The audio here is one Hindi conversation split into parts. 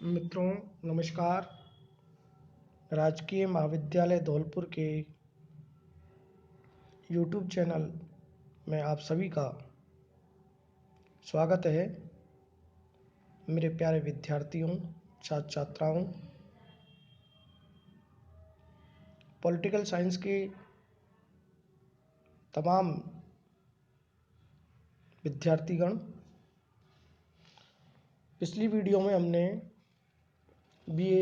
मित्रों नमस्कार। राजकीय महाविद्यालय धौलपुर के यूट्यूब चैनल में आप सभी का स्वागत है। मेरे प्यारे विद्यार्थियों, छात्र छात्राओं, पॉलिटिकल साइंस के तमाम विद्यार्थीगण, पिछली वीडियो में हमने बीए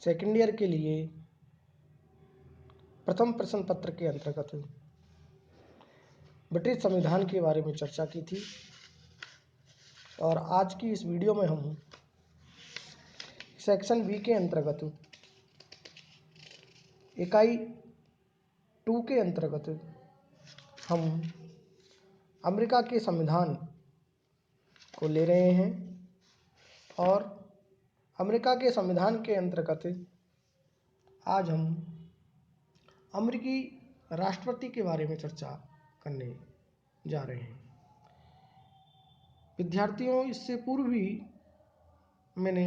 सेकेंड ईयर के लिए प्रथम प्रश्न पत्र के अंतर्गत ब्रिटिश संविधान के बारे में चर्चा की थी और आज की इस वीडियो में हम सेक्शन बी के अंतर्गत इकाई 2 के अंतर्गत हम अमेरिका के संविधान को ले रहे हैं और अमेरिका के संविधान के अंतर्गत आज हम अमेरिकी राष्ट्रपति के बारे में चर्चा करने जा रहे हैं। विद्यार्थियों, इससे पूर्व भी मैंने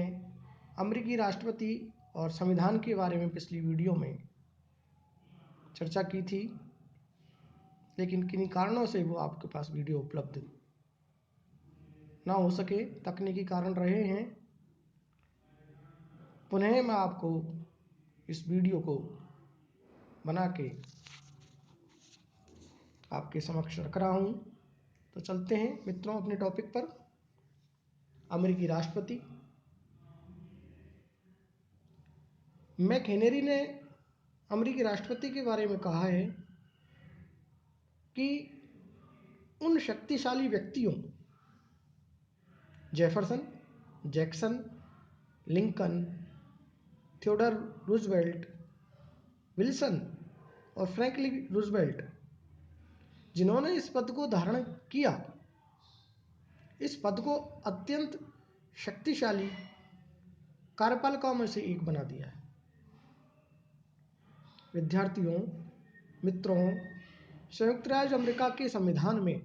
अमेरिकी राष्ट्रपति और संविधान के बारे में पिछली वीडियो में चर्चा की थी, लेकिन किन्हीं कारणों से वो आपके पास वीडियो उपलब्ध ना हो सके, तकनीकी कारण रहे हैं। पुनः मैं आपको इस वीडियो को बना के आपके समक्ष रख रहा हूँ। तो चलते हैं मित्रों अपने टॉपिक पर। अमेरिकी राष्ट्रपति। मैकहेनरी ने अमेरिकी राष्ट्रपति के बारे में कहा है कि उन शक्तिशाली व्यक्तियों Jefferson, Jackson, Lincoln, Theodore Roosevelt, Wilson और फ्रैंकलिन रूजवेल्ट जिन्होंने इस पद को धारण किया, इस पद को अत्यंत शक्तिशाली कार्यपालिकाओं में से एक बना दिया है। विद्यार्थियों, मित्रों, संयुक्त राज्य अमेरिका के संविधान में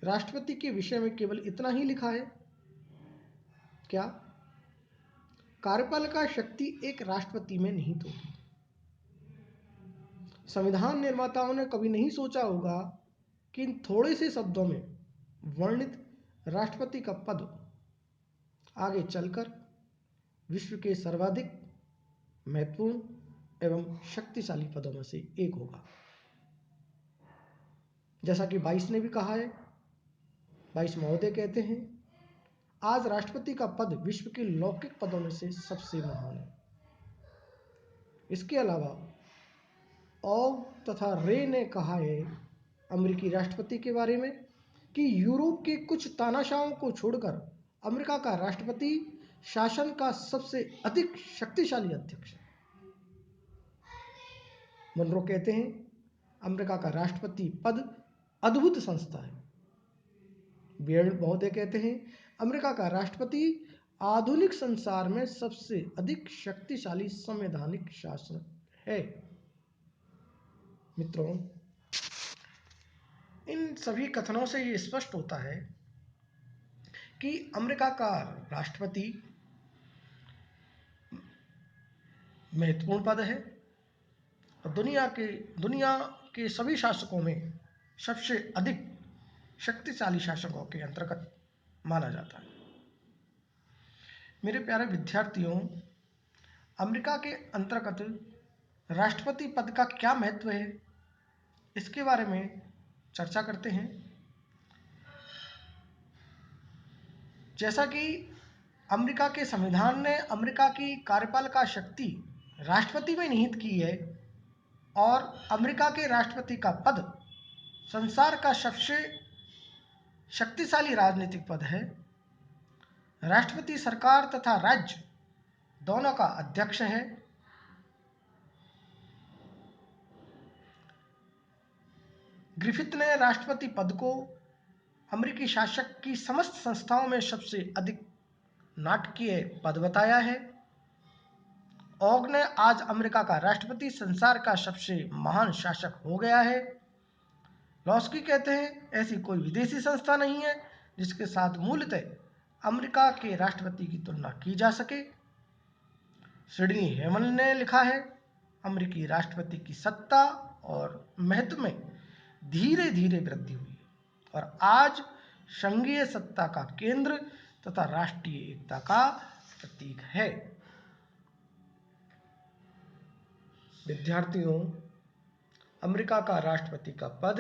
राष्ट्रपति के विषय में केवल इतना ही लिखा है क्या? कार्यपालिका शक्ति एक राष्ट्रपति में निहित होगी। संविधान निर्माताओं ने कभी नहीं सोचा होगा कि इन थोड़े से शब्दों में वर्णित राष्ट्रपति का पद आगे चलकर विश्व के सर्वाधिक महत्वपूर्ण एवं शक्तिशाली पदों में से एक होगा। जैसा कि 22 ने भी कहा है, 22 महोदय कहते हैं, आज राष्ट्रपति का पद विश्व के लौकिक पदों में से सबसे महान है। इसके अलावा ऑग तथा रे ने कहा है अमेरिकी राष्ट्रपति के बारे में कि यूरोप के कुछ तानाशाहों को छोड़कर अमेरिका का राष्ट्रपति शासन का सबसे अधिक शक्तिशाली अध्यक्ष है। मनरो कहते हैं अमेरिका का राष्ट्रपति पद अद्भुत संस्था है। बियर्ड महोदय कहते हैं अमेरिका का राष्ट्रपति आधुनिक संसार में सबसे अधिक शक्तिशाली संवैधानिक शासन है। मित्रों, इन सभी कथनों से ये स्पष्ट होता है कि अमेरिका का राष्ट्रपति महत्वपूर्ण पद है और दुनिया के सभी शासकों में सबसे अधिक शक्तिशाली शासकों के अंतर्गत माना जाता है। मेरे प्यारे विद्यार्थियों, अमेरिका के अंतर्गत राष्ट्रपति पद का क्या महत्व है, इसके बारे में चर्चा करते हैं। जैसा कि अमेरिका के संविधान ने अमेरिका की कार्यपालिका शक्ति राष्ट्रपति में निहित की है और अमेरिका के राष्ट्रपति का पद संसार का सबसे शक्तिशाली राजनीतिक पद है। राष्ट्रपति सरकार तथा राज्य दोनों का अध्यक्ष है। ग्रिफिथ ने राष्ट्रपति पद को अमेरिकी शासक की समस्त संस्थाओं में सबसे अधिक नाटकीय पद बताया है। ऑग ने आज अमेरिका का राष्ट्रपति संसार का सबसे महान शासक हो गया है। लॉस्की कहते हैं ऐसी कोई विदेशी संस्था नहीं है जिसके साथ मूलतः अमेरिका के राष्ट्रपति की तुलना की जा सके। सिडनी हेमन ने लिखा है, अमेरिकी राष्ट्रपति की सत्ता और महत्व में धीरे धीरे वृद्धि हुई और आज संघीय सत्ता का केंद्र तथा राष्ट्रीय एकता का प्रतीक है। विद्यार्थियों, अमेरिका का राष्ट्रपति का पद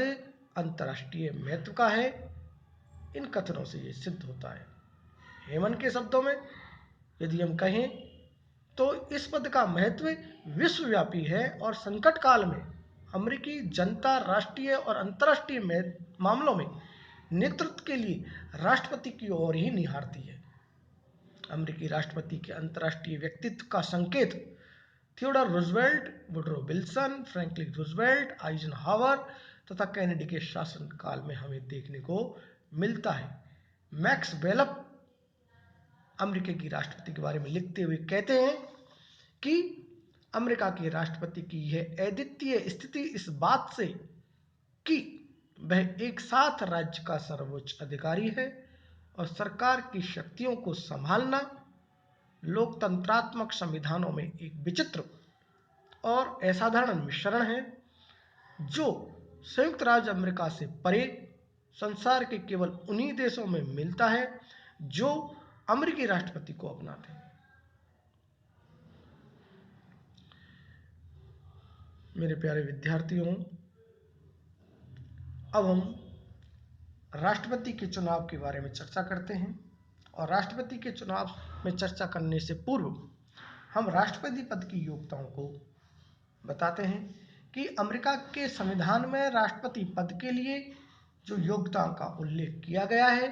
अंतर्राष्ट्रीय महत्व का है। इन कथनों से यह सिद्ध होता है। हेमन के शब्दों में यदि हम कहें तो इस पद का महत्व विश्वव्यापी है और संकट काल में अमेरिकी जनता राष्ट्रीय और अंतर्राष्ट्रीय मामलों में नेतृत्व के लिए राष्ट्रपति की ओर ही निहारती है। अमेरिकी राष्ट्रपति के अंतर्राष्ट्रीय व्यक्तित्व का संकेत Theodore Roosevelt, Woodrow Wilson, Franklin Roosevelt, Eisenhower तथा कैनेडी के शासनकाल में हमें देखने को मिलता है। मैक्स वेलप अमेरिका की राष्ट्रपति के बारे में लिखते हुए कहते हैं कि अमेरिका के राष्ट्रपति की यह अद्वितीय स्थिति इस बात से कि वह एक साथ राज्य का सर्वोच्च अधिकारी है और सरकार की शक्तियों को संभालना लोकतंत्रात्मक संविधानों में एक विचित्र और असाधारण मिश्रण है जो संयुक्त राज्य अमेरिका से परे संसार के केवल उन्हीं देशों में मिलता है जो अमेरिकी राष्ट्रपति को अपनाते हैं। मेरे प्यारे विद्यार्थियों, अब हम राष्ट्रपति के चुनाव के बारे में चर्चा करते हैं और राष्ट्रपति के चुनाव में चर्चा करने से पूर्व हम राष्ट्रपति पद की योग्यताओं को बताते हैं कि अमेरिका के संविधान में राष्ट्रपति पद के लिए जो योग्यताओं का उल्लेख किया गया है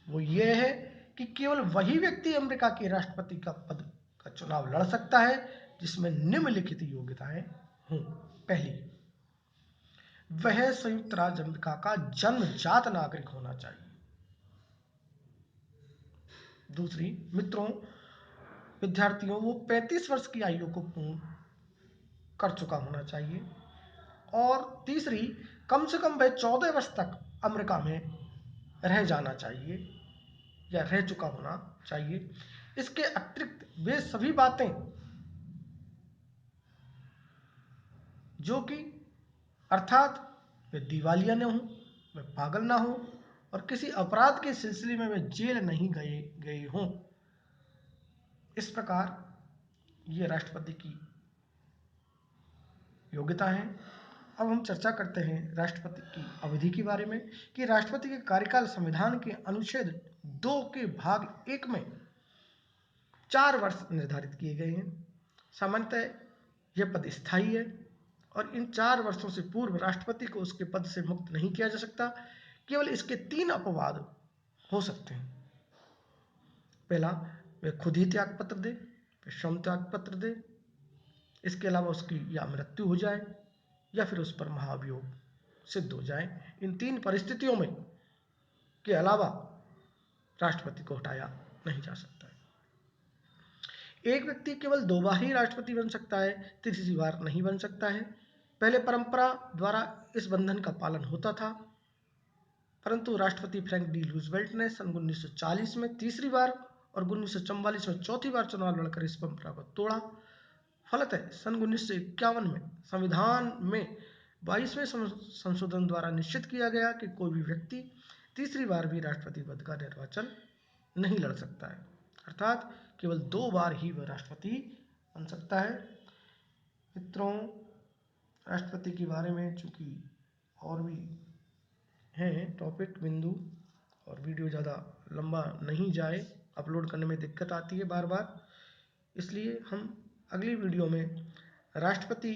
वो ये है कि केवल वही व्यक्ति अमेरिका के राष्ट्रपति का पद का चुनाव लड़ सकता है जिसमें निम्नलिखित योग्यताएं हों। पहली, वह संयुक्त राज्य अमेरिका का जन्मजात नागरिक होना चाहिए। दूसरी, मित्रों, विद्यार्थियों, वो 35 वर्ष की आयु को पूर्ण कर चुका होना चाहिए। और तीसरी, कम से कम वह 14 वर्ष तक अमेरिका में रह जाना चाहिए या रह चुका होना चाहिए। इसके अतिरिक्त वे सभी बातें जो कि अर्थात वे दिवालिया न हो, वे पागल ना हो और किसी अपराध के सिलसिले में वे जेल नहीं गए हों। इस प्रकार ये राष्ट्रपति की योग्यता है। अब हम चर्चा करते हैं राष्ट्रपति की अवधि के बारे में कि राष्ट्रपति के कार्यकाल संविधान के अनुच्छेद 2 के भाग 1 में 4 वर्ष निर्धारित किए गए हैं। सामान्यतः यह पद स्थायी है और इन 4 वर्षों से पूर्व राष्ट्रपति को उसके पद से मुक्त नहीं किया जा सकता। केवल इसके 3 अपवाद हो सकते हैं। पहला, वह खुद ही त्याग पत्र दे, फिर श्रम त्याग पत्र दे, इसके अलावा उसकी या मृत्यु हो जाए या फिर उस पर महाभियोग सिद्ध हो जाए। इन 3 परिस्थितियों में के अलावा राष्ट्रपति को हटाया नहीं जा सकता है। एक व्यक्ति केवल 2 बार ही राष्ट्रपति बन सकता है, तीसरी बार नहीं बन सकता है। पहले परंपरा द्वारा इस बंधन का पालन होता था, परंतु राष्ट्रपति फ्रैंकलिन डी रूजवेल्ट ने सन 1940 में तीसरी बार और 1944 में चौथी बार चुनाव लड़कर इस परंपरा को तोड़ा। फलतः सन 1951 में संविधान में 22वें संशोधन द्वारा निश्चित किया गया कि कोई भी व्यक्ति तीसरी बार भी राष्ट्रपति पद का निर्वाचन नहीं लड़ सकता है, अर्थात केवल 2 बार ही वह राष्ट्रपति बन सकता है। मित्रों, राष्ट्रपति के बारे में चूँकि और भी हैं टॉपिक बिंदु और वीडियो ज़्यादा लंबा नहीं जाए, अपलोड करने में दिक्कत आती है बार बार, इसलिए हम अगली वीडियो में राष्ट्रपति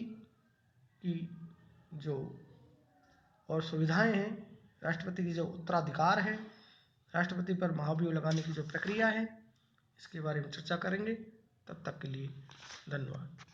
की जो और सुविधाएं हैं, राष्ट्रपति की जो उत्तराधिकार है, राष्ट्रपति पर महाभियोग लगाने की जो प्रक्रिया है, इसके बारे में चर्चा करेंगे। तब तक के लिए धन्यवाद।